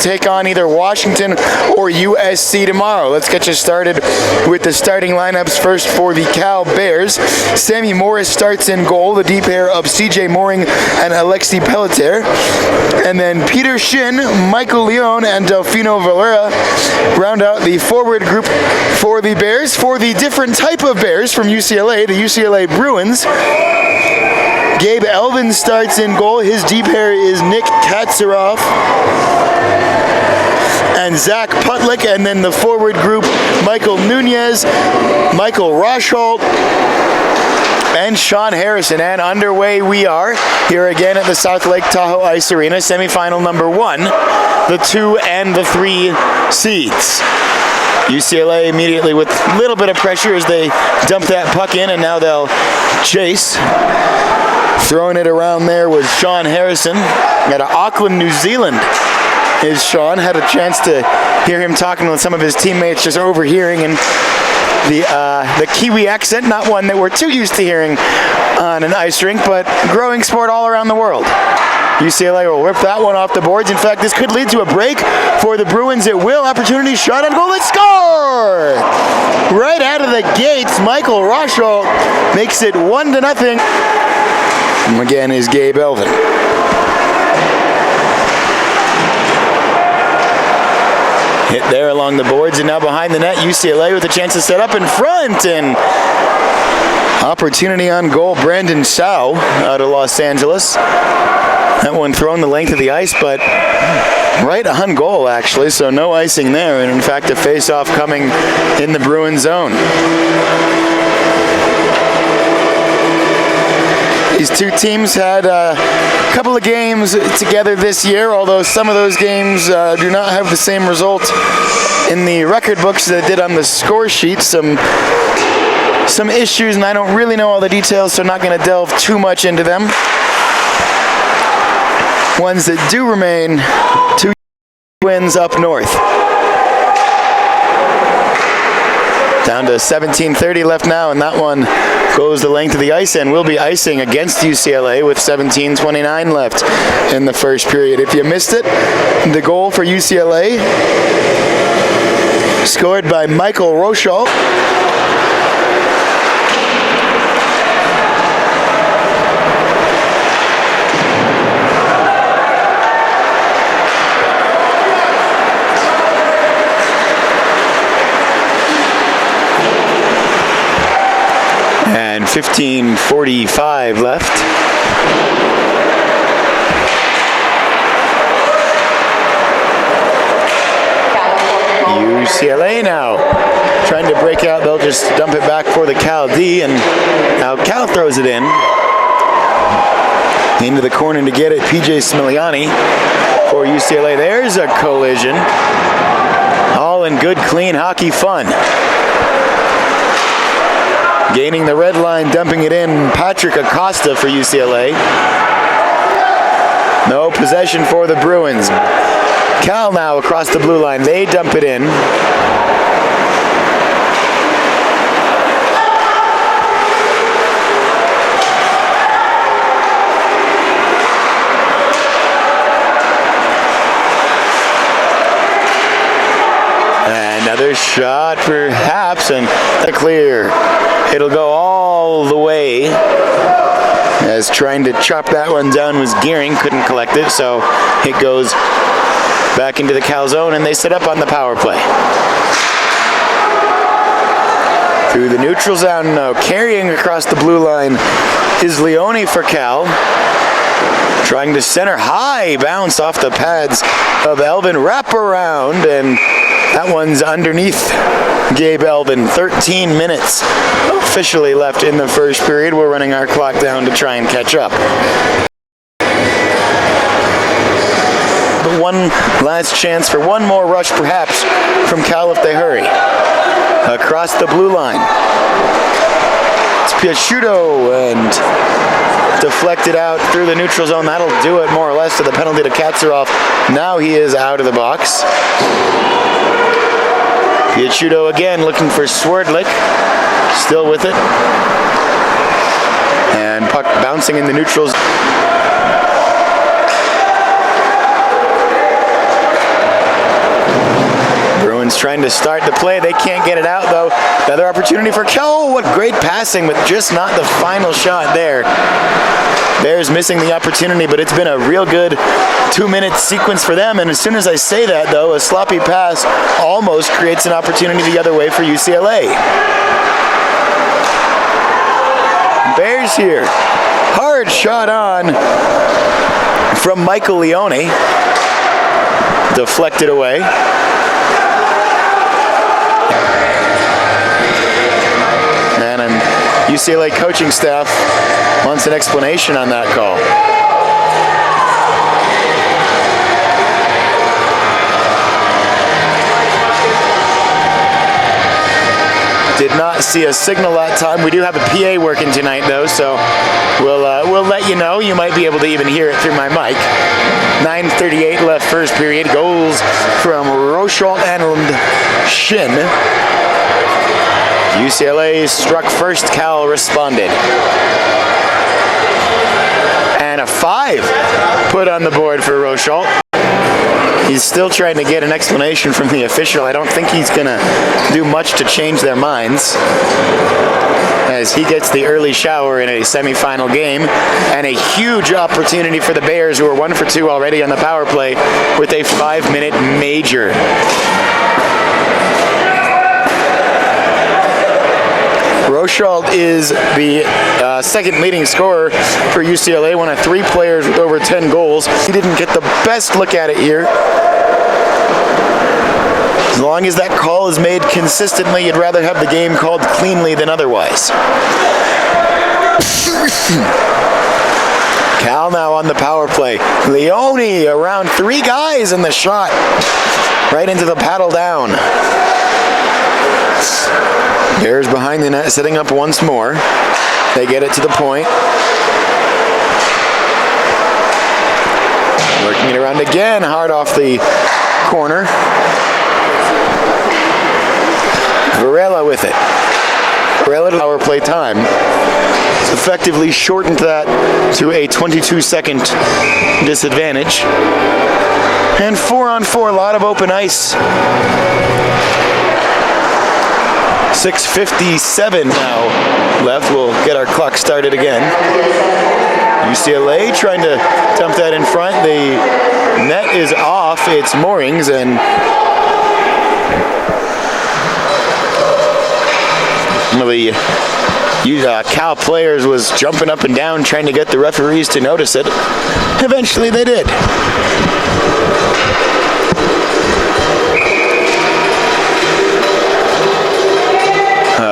take on either Washington or USC tomorrow. Let's get you started with the starting lineups. First for the Cal Bears, Sammy Morris starts in goal, the deep pair of CJ Mooring and Alexi Pelletier. And then Peter Shin, Michael Leone, and Delfino Valera round out the forward group for the Bears. For the different type of Bears from UCLA, the UCLA Bruins, Gabe Elvin starts in goal. His deep pair is Nick Katsaroff and Zach Putlick. And then the forward group, Michael Nunez, Michael Rosholt, and Sean Harrison. And underway we are here again at the South Lake Tahoe Ice Arena, semifinal number 1, the 2 and the 3 seeds. UCLA immediately with a little bit of pressure as they dump that puck in, and now they'll chase. Throwing it around there was Sean Harrison out of Auckland, New Zealand. Is Sean. Had a chance to hear him talking with some of his teammates, just overhearing, and the Kiwi accent, not one that we're too used to hearing on an ice rink, but growing sport all around the world. UCLA will rip that one off the boards. In fact, this could lead to a break for the Bruins. It will. Opportunity, shot on goal, and score! Right out of the gates, Michael Rosholt makes it 1-0. And again is Gabe Elvin. Hit there along the boards, and now behind the net, UCLA with a chance to set up in front, and opportunity on goal, Brandon Sau out of Los Angeles. That one thrown the length of the ice, but right on goal actually, so no icing there, and in fact a face-off coming in the Bruin zone. These two teams had a couple of games together this year, although some of those games do not have the same result in the record books that it did on the score sheet. Some issues, and I don't really know all the details, so I'm not going to delve too much into them. Ones that do remain, 2 wins up north. Down to 17:30 left now, and that one goes the length of the ice and will be icing against UCLA with 17:29 left in the first period. If you missed it, the goal for UCLA scored by Michael Rosholt. And 15:45 left. UCLA now trying to break out. They'll just dump it back for the Cal D, and now Cal throws it in. Into the corner to get it, PJ Smiliani for UCLA. There's a collision. All in good, clean hockey fun. Gaining the red line, dumping it in, Patrick Acosta for UCLA. No possession for the Bruins. Cal now across the blue line. They dump it in. Another shot perhaps, and clear. It'll go all the way, as trying to chop that one down was Gearing, couldn't collect it, so it goes back into the Cal zone, and they set up on the power play. Through the neutral zone now, carrying across the blue line is Leone for Cal. Trying to center, high bounce off the pads of Elvin, wrap around, and that one's underneath Gabe Elvin. 13 minutes officially left in the first period. We're running our clock down to try and catch up. But one last chance for one more rush perhaps from Cal if they hurry. Across the blue line. It's Piasciuto, and deflected out through the neutral zone. That'll do it more or less to the penalty to Katsaroff. Now he is out of the box. Piasciuto again looking for Swerdlick, still with it. And puck bouncing in the neutrals. Bruins trying to start the play. They can't get it out, though. Another opportunity for Kel. What great passing, but just not the final shot there. Bears missing the opportunity, but it's been a real good 2-minute sequence for them. And as soon as I say that, though, a sloppy pass almost creates an opportunity the other way for UCLA. Bears here. Hard shot on from Michael Leone. Deflected away. And UCLA coaching staff wants an explanation on that call. Did not see a signal that time. We do have a PA working tonight, though, so we'll let you know. You might be able to even hear it through my mic. 9:38 left first period. Goals from Rochelt and Shin. UCLA struck first. Cal responded. And a 5 put on the board for Rochelt. He's still trying to get an explanation from the official. I don't think he's going to do much to change their minds, as he gets the early shower in a semifinal game, and a huge opportunity for the Bears, who are 1 for 2 already on the power play with a 5-minute major. Rochelt is the second leading scorer for UCLA, one of 3 players with over 10 goals. He didn't get the best look at it here. As long as that call is made consistently, you'd rather have the game called cleanly than otherwise. Cal now on the power play. Leone around 3 guys in the shot. Right into the paddle down. Bears behind the net, setting up once more. They get it to the point. Working it around again, hard off the corner. Varela with it. Varela to power play time. It's effectively shortened that to a 22-second disadvantage. And 4-on-4, a lot of open ice. 6:57 now left. We'll get our clock started again. UCLA trying to dump that in front. The net is off its moorings, and one of the Cal players was jumping up and down trying to get the referees to notice it. Eventually they did.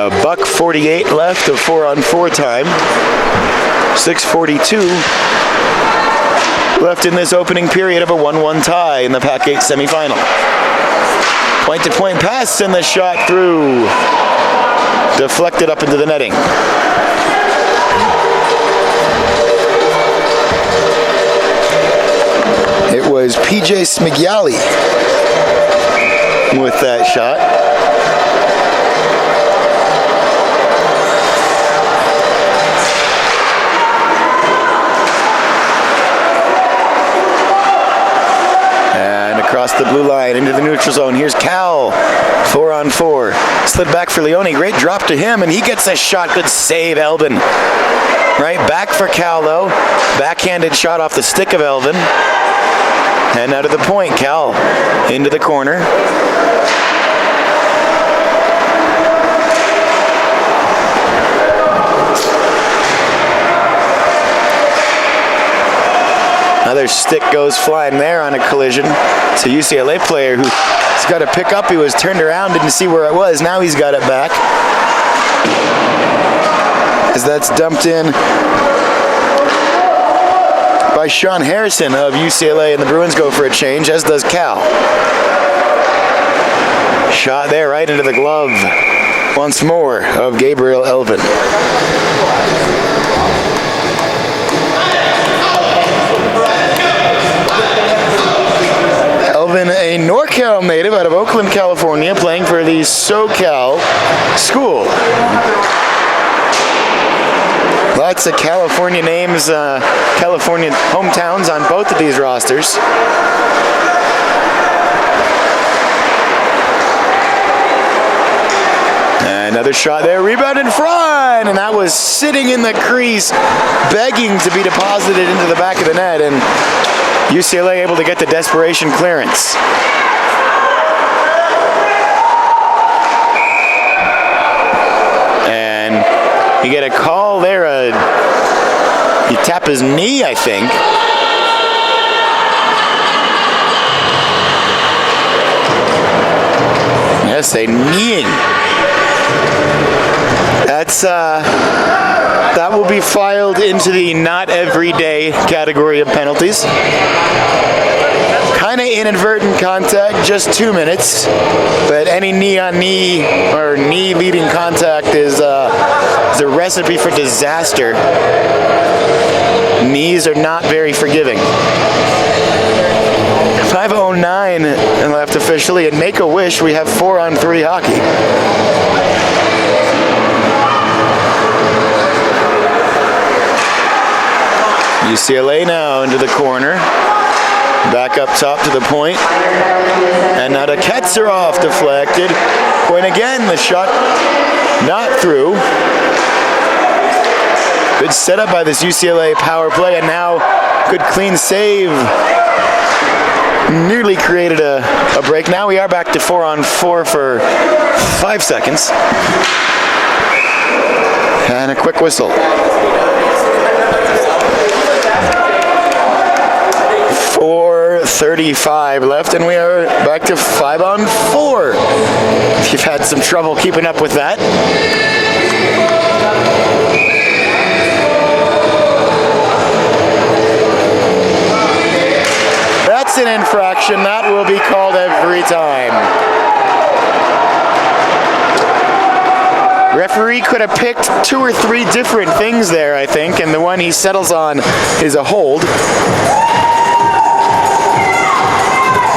$1:48 left of 4-on-4 time. 6:42 left in this opening period of a 1-1 tie in the PAC-8 semifinal. Point-to-point pass, and the shot through. Deflected up into the netting. It was PJ Smigiali with that shot. Across the blue line into the neutral zone. Here's Cal, 4-on-4. Slid back for Leone. Great drop to him, and he gets a shot. Good save, Elvin. Right back for Cal, though. Backhanded shot off the stick of Elvin. And out of the point, Cal into the corner. Another stick goes flying there on a collision. It's a UCLA player who's got to pick up. He was turned around, didn't see where it was. Now he's got it back. As that's dumped in by Sean Harrison of UCLA, and the Bruins go for a change, as does Cal. Shot there right into the glove once more of Gabriel Elvin. Elvin, a NorCal native out of Oakland, California, playing for the SoCal school. Lots of California names, California hometowns on both of these rosters. Another shot there, rebound in front, and that was sitting in the crease, begging to be deposited into the back of the net, and UCLA able to get the desperation clearance. And you get a call there, he tapped his knee, I think. Yes, a kneeing. That will be filed into the not everyday category of penalties. Kind of inadvertent contact, just 2 minutes, but any knee on knee or knee leading contact is a recipe for disaster. Knees are not very forgiving. 5:09 and left officially, and make a wish, we have 4-on-3 hockey. UCLA now into the corner. Back up top to the point. And now to Ketserov, deflected. Point again, the shot not through. Good setup by this UCLA power play, and now good clean save. Nearly created a break. Now we are back to 4-on-4 for 5 seconds. And a quick whistle. 4:35 left, and we are back to 5-on-4. If you've had some trouble keeping up with that. That's an infraction. That will be called every time. Referee could have picked 2 or 3 different things there, I think, and the one he settles on is a hold.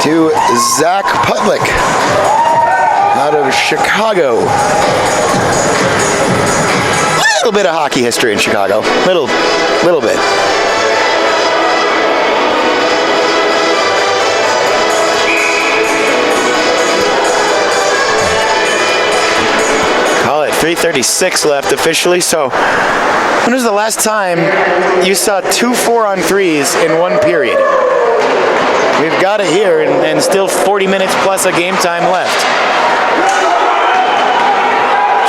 To Zach Putlick out of Chicago. A little bit of hockey history in Chicago. Little bit. Call it 3:36 left officially. So when was the last time you saw 2 4-on-3s in one period? We've got it here, and still 40 minutes plus of game time left.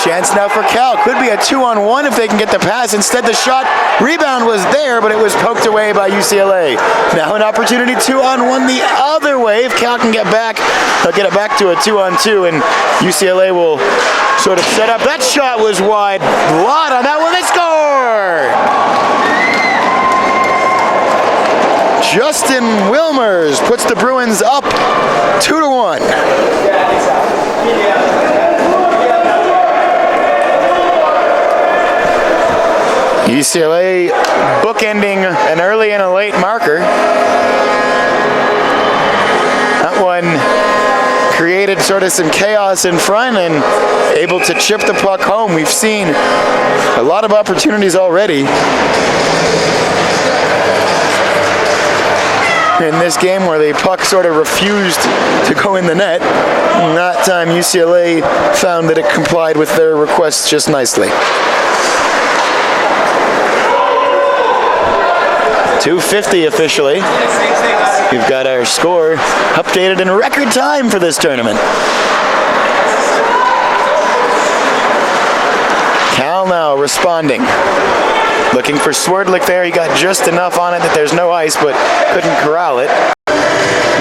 Chance now for Cal. Could be a 2-on-1 if they can get the pass. Instead, the shot rebound was there, but it was poked away by UCLA. Now an opportunity 2-on-1 the other way. If Cal can get back, they'll get it back to a 2-on-2, and UCLA will sort of set up. That shot was wide. Lot on that one. They score! Justin Wilmers puts the Bruins up 2-1. UCLA bookending an early and a late marker. That one created sort of some chaos in front and able to chip the puck home. We've seen a lot of opportunities already in this game where the puck sort of refused to go in the net. And that time UCLA found that it complied with their requests just nicely. 2:50 officially. We've got our score updated in record time for this tournament. Cal now responding. Looking for Swerdlick there. He got just enough on it that there's no ice, but couldn't corral it.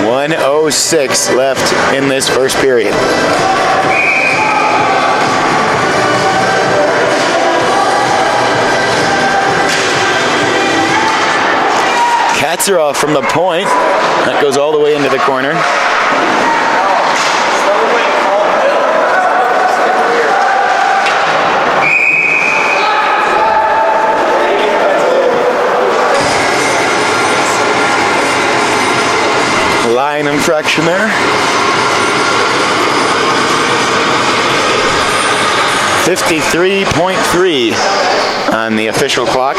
1:06 left in this first period. Katserov from the point. That goes all the way into the corner. Line infraction there. 53.3 on the official clock.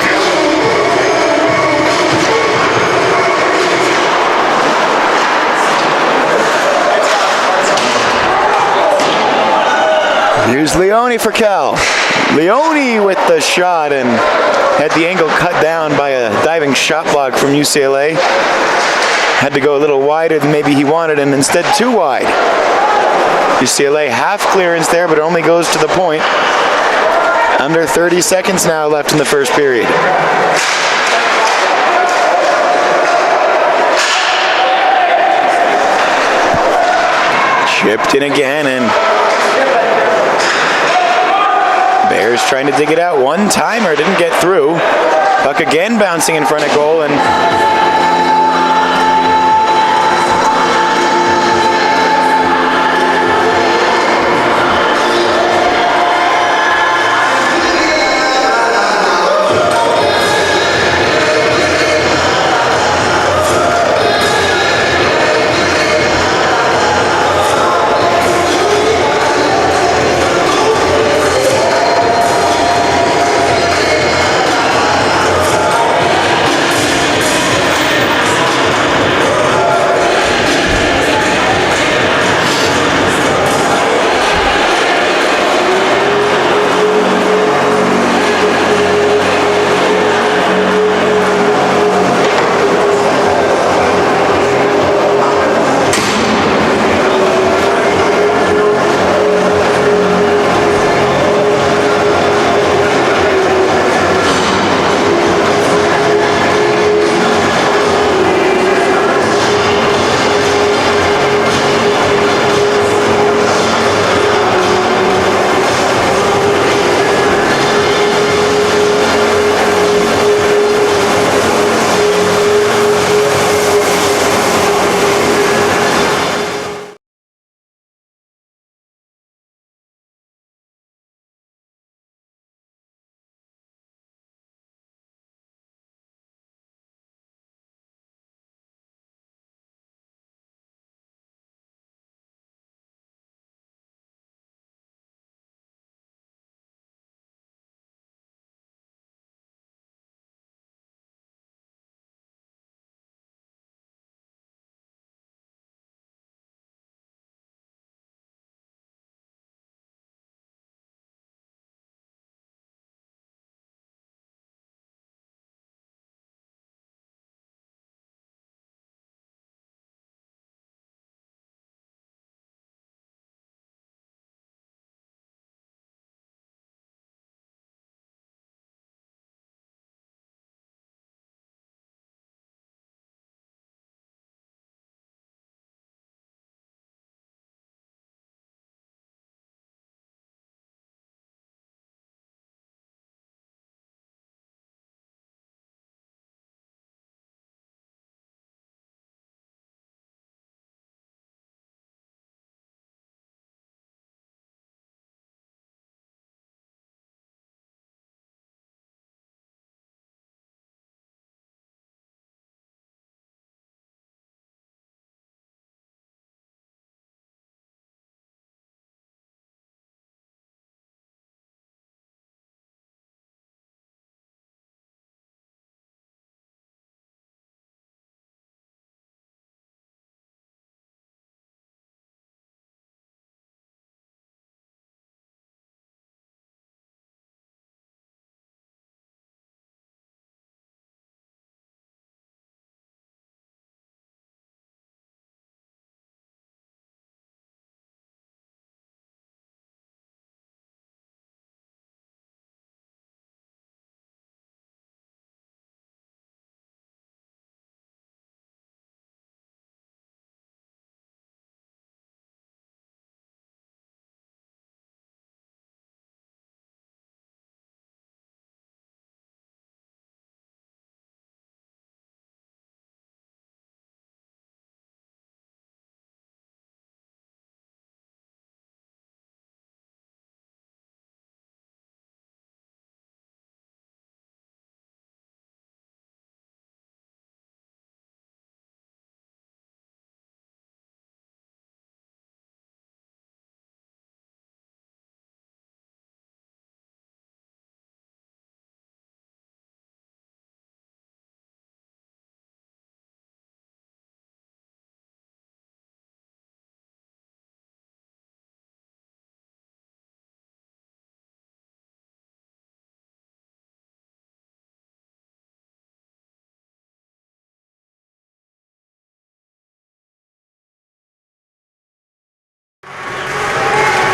Here's Leone for Cal. Leone with the shot and had the angle cut down by a diving shot block from UCLA. Had to go a little wider than maybe he wanted and instead too wide. UCLA half clearance there, but only goes to the point. Under 30 seconds now left in the first period. Chipped in again, and Bears trying to dig it out. One-timer, didn't get through. Puck again bouncing in front of goal, and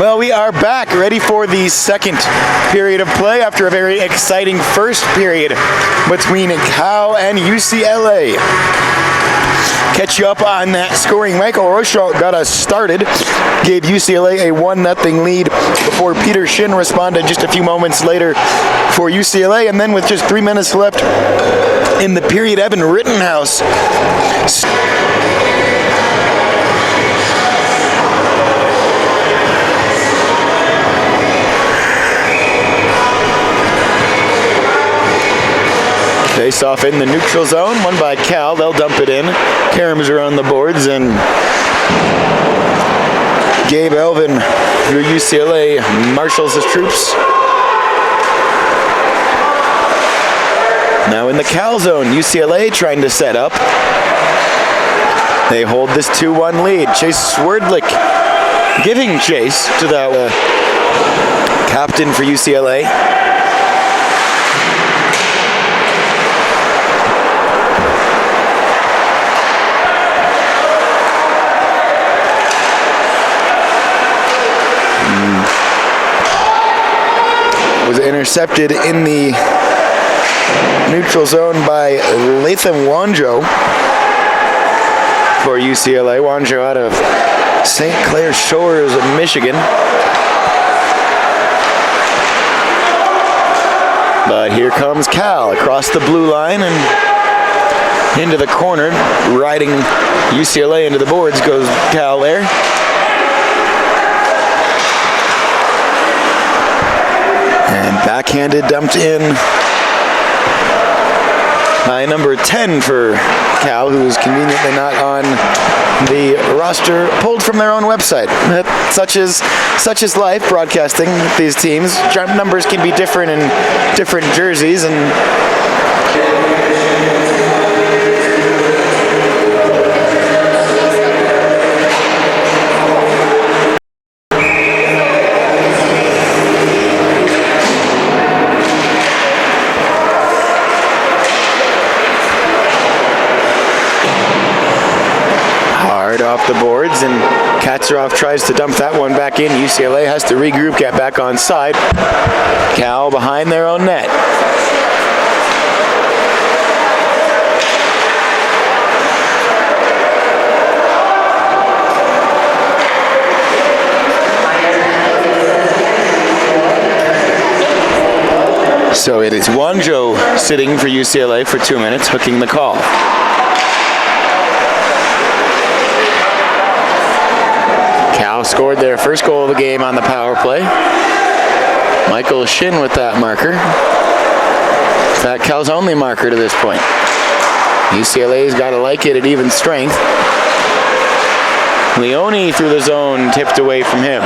Well, we are back, ready for the second period of play after a very exciting first period between Cal and UCLA. Catch you up on that scoring. Michael Rochelle got us started, gave UCLA a 1-0 lead before Peter Shin responded just a few moments later for UCLA, and then with just 3 minutes left in the period, Evan Rittenhouse face off in the neutral zone, won by Cal. They'll dump it in. Karams are on the boards, and Gabe Elvin through UCLA marshals his troops. Now in the Cal zone, UCLA trying to set up. They hold this 2-1 lead. Chase Swerdlick giving chase to the captain for UCLA. Was intercepted in the neutral zone by Latham Wanjo for UCLA. Wanjo out of St. Clair Shores of Michigan. But here comes Cal across the blue line and into the corner, riding UCLA into the boards goes Cal there. And backhanded dumped in by number 10 for Cal, who is conveniently not on the roster, pulled from their own website. Such is life, broadcasting these teams. Numbers can be different in different jerseys, and off the boards, and Katsaroff tries to dump that one back in. UCLA has to regroup, get back on side. Cal behind their own net. So it is Wanjo sitting for UCLA for 2 minutes, hooking the call. Cal scored their first goal of the game on the power play. Michael Shin with that marker. In fact, Cal's only marker to this point. UCLA's got to like it at even strength. Leone through the zone, tipped away from him.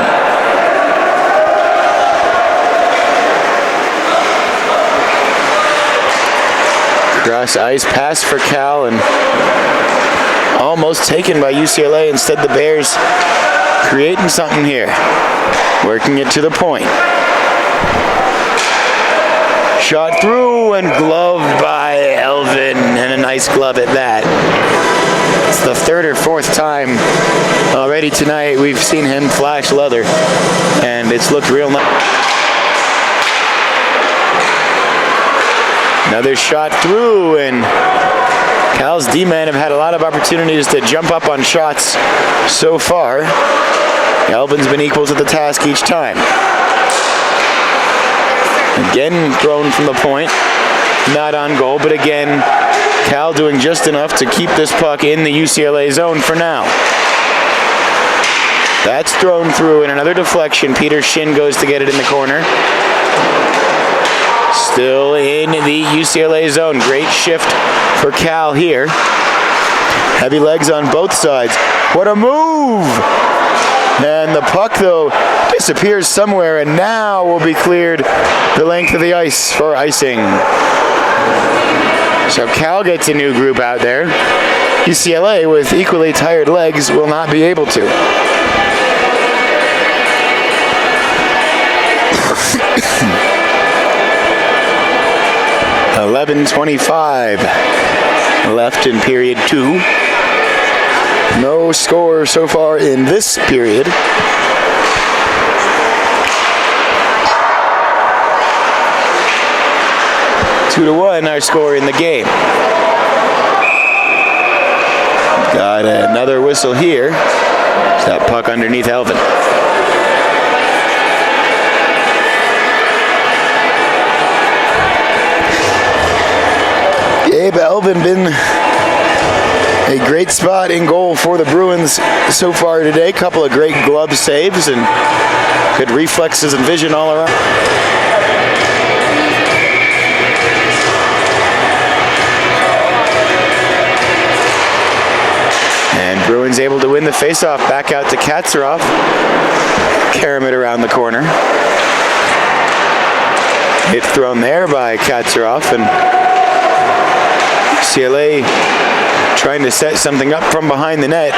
Cross ice pass for Cal and almost taken by UCLA. Instead, the Bears creating something here, working it to the point. Shot through and gloved by Elvin, and a nice glove at that. It's the third or fourth time already tonight we've seen him flash leather, and it's looked real nice. Another shot through, and Cal's D-men have had a lot of opportunities to jump up on shots so far. Elvin's been equal to the task each time. Again thrown from the point, not on goal, but again Cal doing just enough to keep this puck in the UCLA zone for now. That's thrown through, and another deflection. Peter Shin goes to get it in the corner. Still in the UCLA zone. Great shift for Cal here. Heavy legs on both sides. What a move! And the puck, though, disappears somewhere, and now will be cleared the length of the ice for icing. So Cal gets a new group out there. UCLA, with equally tired legs, will not be able to. $11:25 left in period 2. No score so far in this period. 2-1 our score in the game. Got another whistle here. That puck underneath Elvin. Gabe Elvin been a great spot in goal for the Bruins so far today. Couple of great glove saves and good reflexes and vision all around. And Bruins able to win the faceoff. Back out to Katsarov. Karamid around the corner. Hit thrown there by Katsarov, and UCLA trying to set something up from behind the net.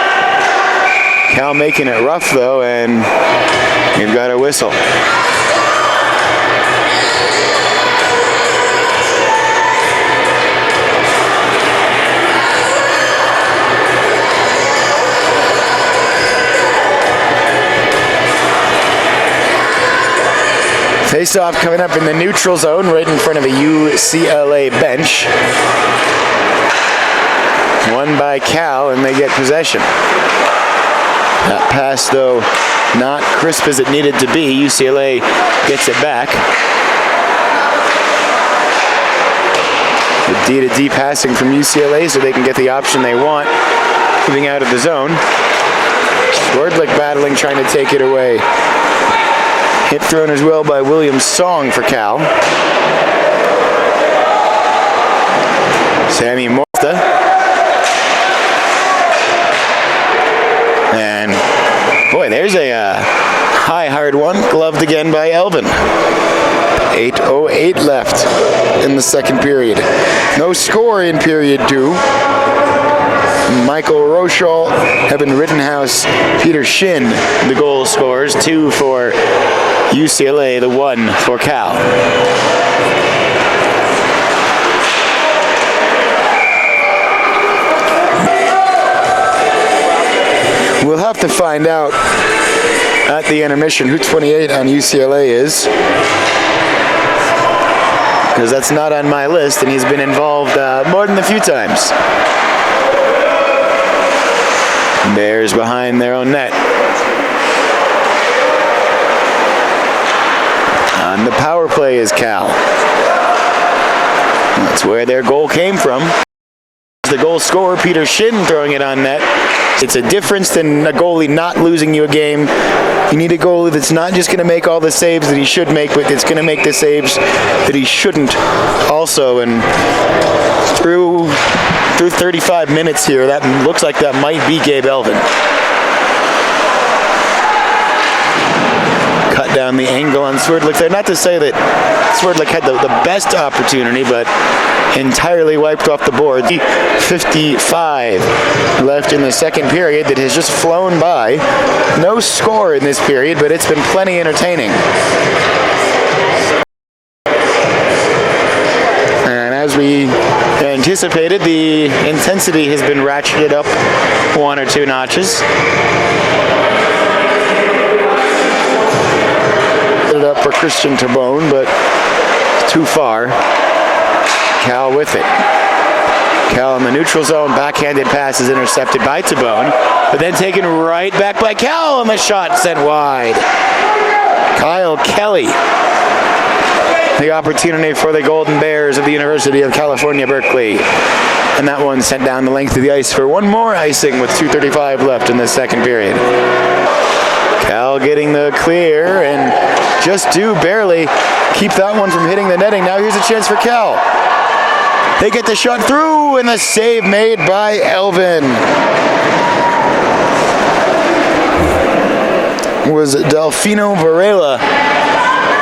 Cal making it rough though, and we've got a whistle. Face-off coming up in the neutral zone, right in front of a UCLA bench. Won by Cal, and they get possession. That pass, though, not crisp as it needed to be. UCLA gets it back. The D-to-D passing from UCLA so they can get the option they want, moving out of the zone. Swordlick battling, trying to take it away. Hit thrown as well by William Song for Cal. Sammy Morta. And boy, there's a high hard one. Gloved again by Elvin. 8:08 left in the second period. No score in period 2. Michael Rochal, Evan Rittenhouse, Peter Shin, the goal scorers. 2 for UCLA, the 1 for Cal. We'll have to find out at the intermission who 28 on UCLA is, because that's not on my list, and he's been involved more than a few times. Bears behind their own net. On the power play is Cal. That's where their goal came from. The goal scorer, Peter Shin, throwing it on net. It's a difference than a goalie not losing you a game. You need a goalie that's not just going to make all the saves that he should make, but it's going to make the saves that he shouldn't also. And through 35 minutes here, that looks like that might be Gabe Elvin. Cut down the angle on Swerdlick there. Not to say that Swerdlick had the best opportunity, but entirely wiped off the board. 55 left in the second period that has just flown by. No score in this period, but it's been plenty entertaining. And as we anticipated, the intensity has been ratcheted up 1 or 2 notches. It up for Christian Tabone, but too far. Cal with it. Cal in the neutral zone, backhanded pass is intercepted by Tabone, but then taken right back by Cal, and the shot sent wide. Kyle Kelly. The opportunity for the Golden Bears of the University of California, Berkeley. And that one sent down the length of the ice for one more icing with 2:35 left in the second period. Cal getting the clear and just do barely keep that one from hitting the netting. Now here's a chance for Cal. They get the shot through, and the save made by Elvin. Was Delfino Varela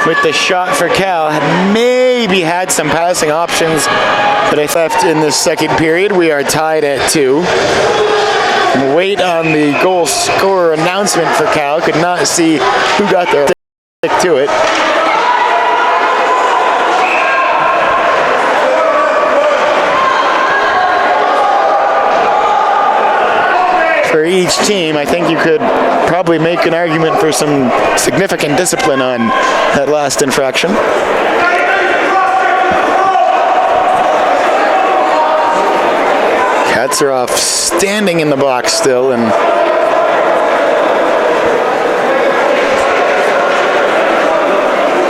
with the shot for Cal. Maybe had some passing options, but I left in the second period. We are tied at 2. Wait on the goal scorer announcement for Cal. Could not see who got there. Stick to it. For each team, I think you could probably make an argument for some significant discipline on that last infraction. Katsarov standing in the box still, and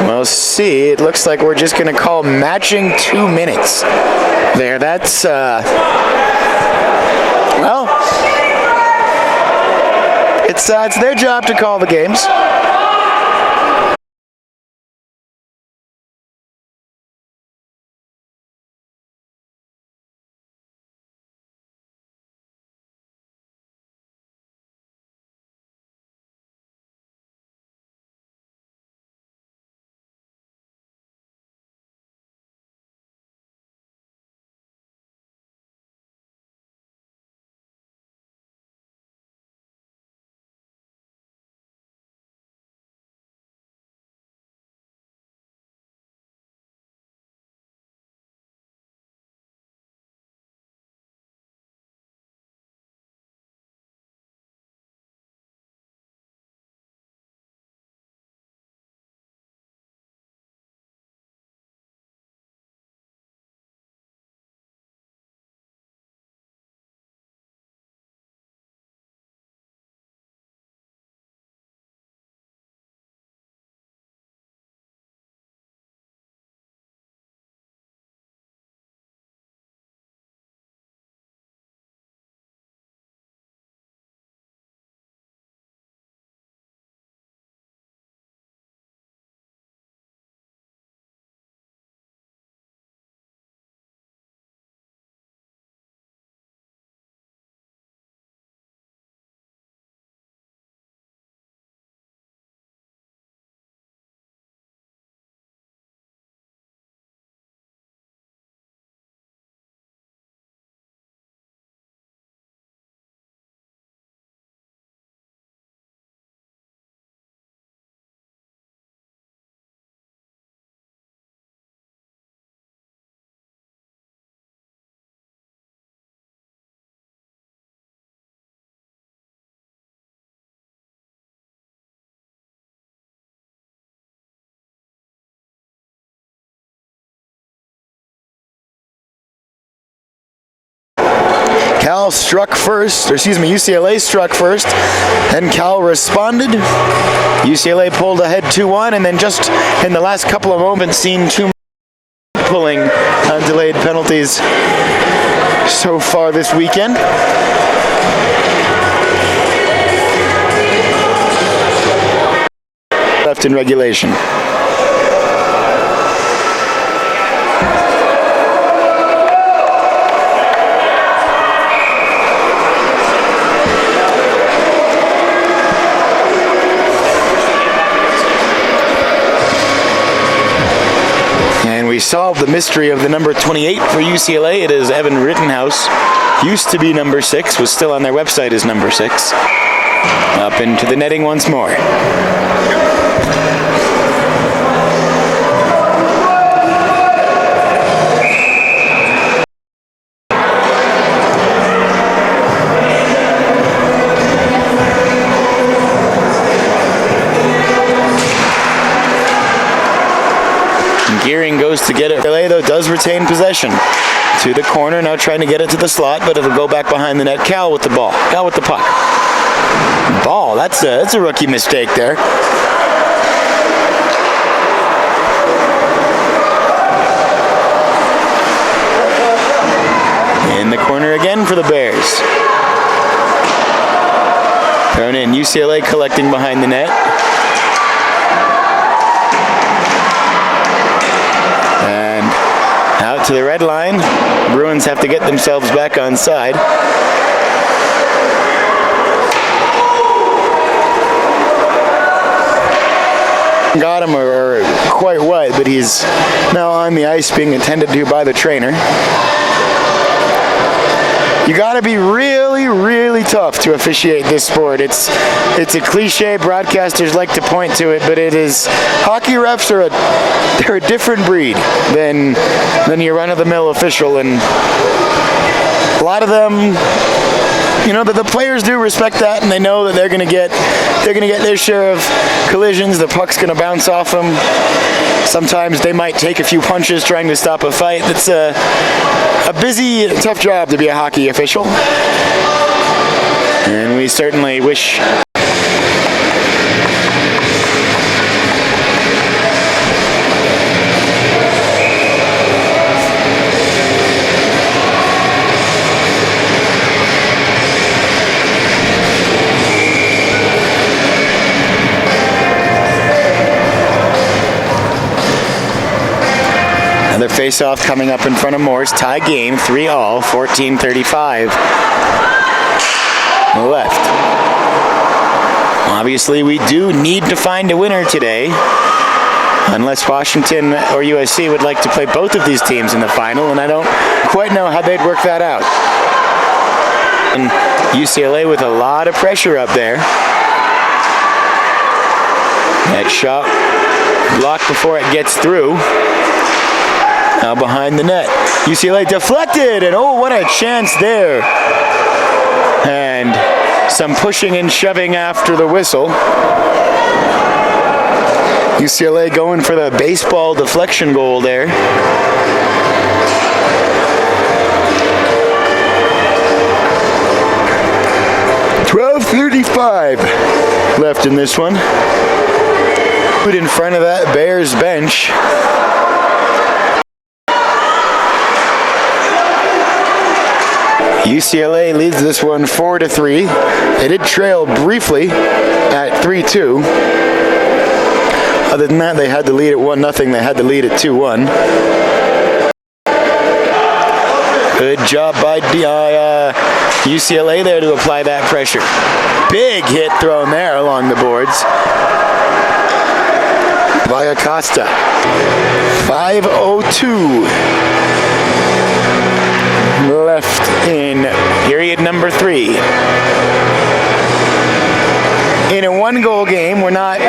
we'll see. It looks like we're just going to call matching 2 minutes there. That's, well, it's their job to call the games. Cal struck first, or excuse me, UCLA struck first, and Cal responded. UCLA pulled ahead 2-1, and then just in the last couple of moments seen two pulling on delayed penalties so far this weekend. Left in regulation. We solved the mystery of the number 28 for UCLA. It is Evan Rittenhouse. Used to be number 6, was still on their website as number 6. Up into the netting once more. Gearing goes to get it. UCLA, though, does retain possession to the corner. Now trying to get it to the slot, but it'll go back behind the net. Cal with the ball. Cal with the puck. Ball. That's a rookie mistake there. In the corner again for the Bears. Thrown in. UCLA collecting behind the net. Out to the red line. Bruins have to get themselves back on side. Got him or quite what, but he's now on the ice being attended to by the trainer. You got to be really, really tough to officiate this sport. It's a cliche. Broadcasters like to point to it, but it is. Hockey refs they're a different breed than your run-of-the-mill official, and a lot of them the players do respect that, and they know that they're gonna get their share of collisions. The puck's gonna bounce off them. Sometimes they might take a few punches trying to stop a fight. It's a busy, tough job to be a hockey official, and we certainly wish. Another face-off coming up in front of Morse. Tie game, 3-all, 14:35 left. Obviously, we do need to find a winner today, unless Washington or USC would like to play both of these teams in the final, and I don't quite know how they'd work that out. And UCLA with a lot of pressure up there. That shot blocked before it gets through. Now behind the net. UCLA deflected, and oh, what a chance there. And some pushing and shoving after the whistle. UCLA going for the baseball deflection goal there. .12:35 left in this one. Put in front of that Bears bench. UCLA leads this one 4-3. They did trail briefly at 3-2. Other than that, they had to lead at 1-0. They had to lead at 2-1. Good job by UCLA there to apply that pressure. Big hit thrown there along the boards by Acosta. 5:02 left in period number 3. In a one-goal game, we're not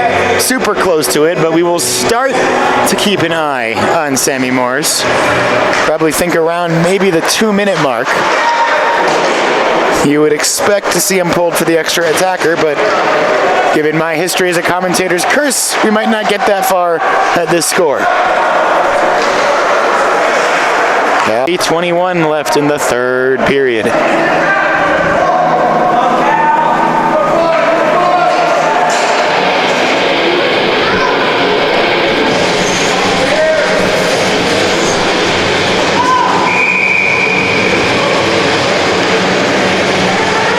super close to it, but we will start to keep an eye on Sammy Morse. Probably think around maybe the 2-minute mark. You would expect to see him pulled for the extra attacker, but given my history as a commentator's curse, we might not get that far at this score. 8:21 left in the third period.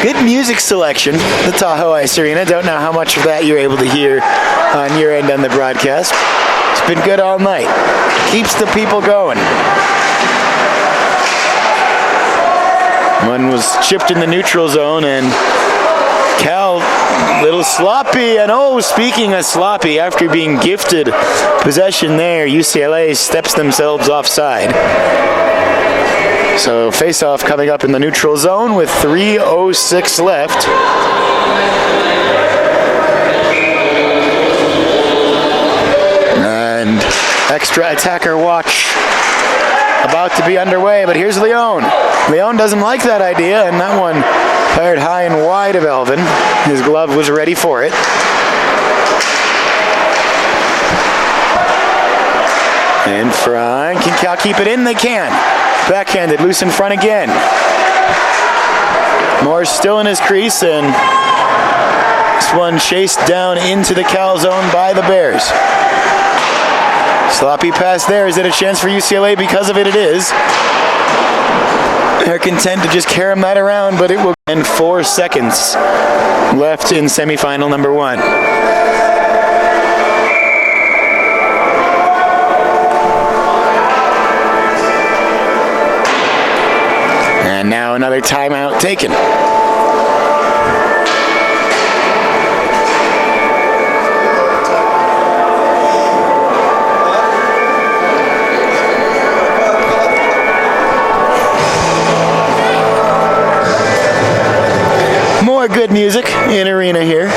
Good music selection, the Tahoe Ice Arena. Don't know how much of that you're able to hear on your end on the broadcast. It's been good all night. Keeps the people going. One was chipped in the neutral zone, and Cal, little sloppy. And oh, speaking of sloppy, after being gifted possession there, UCLA steps themselves offside. So face-off coming up in the neutral zone with 3:06 left. And extra attacker watch about to be underway, but here's Leone. Leone doesn't like that idea, and that one fired high and wide of Elvin. His glove was ready for it. In front, can Cal keep it in? They can. Backhanded, loose in front again. Moore's still in his crease, and this one chased down into the Cal zone by the Bears. Sloppy pass there. Is it a chance for UCLA? Because of it, it is. They're content to just carry that around, but it will. And 4 seconds left in semifinal number 1. And now another timeout taken. More good music in arena here.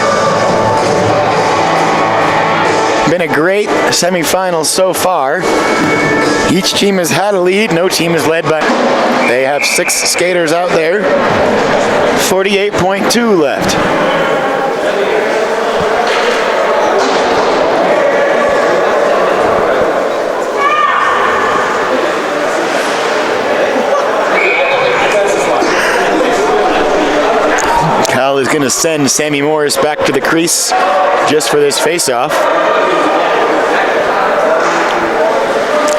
Been a great semifinal so far. Each team has had a lead. No team is led by. They have 6 skaters out there. 48.2 left. Cal is going to send Sammy Morris back to the crease just for this face-off.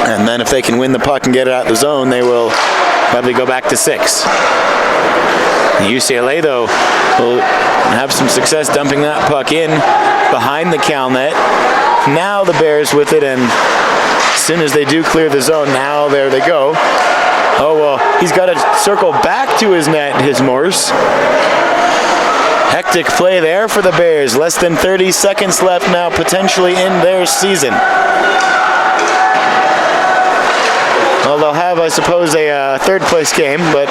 And then if they can win the puck and get it out of the zone, they will probably go back to 6. UCLA, though, will have some success dumping that puck in behind the Cal net. Now the Bears with it, and as soon as they do clear the zone, now there they go. Oh, well, he's got to circle back to his net, his Morse. Hectic play there for the Bears. Less than 30 seconds left now, potentially in their season. Well, they'll have, I suppose, a third-place game, but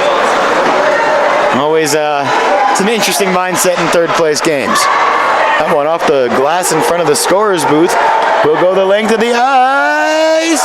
always it's an interesting mindset in third-place games. That one off the glass in front of the scorer's booth will go the length of the ice.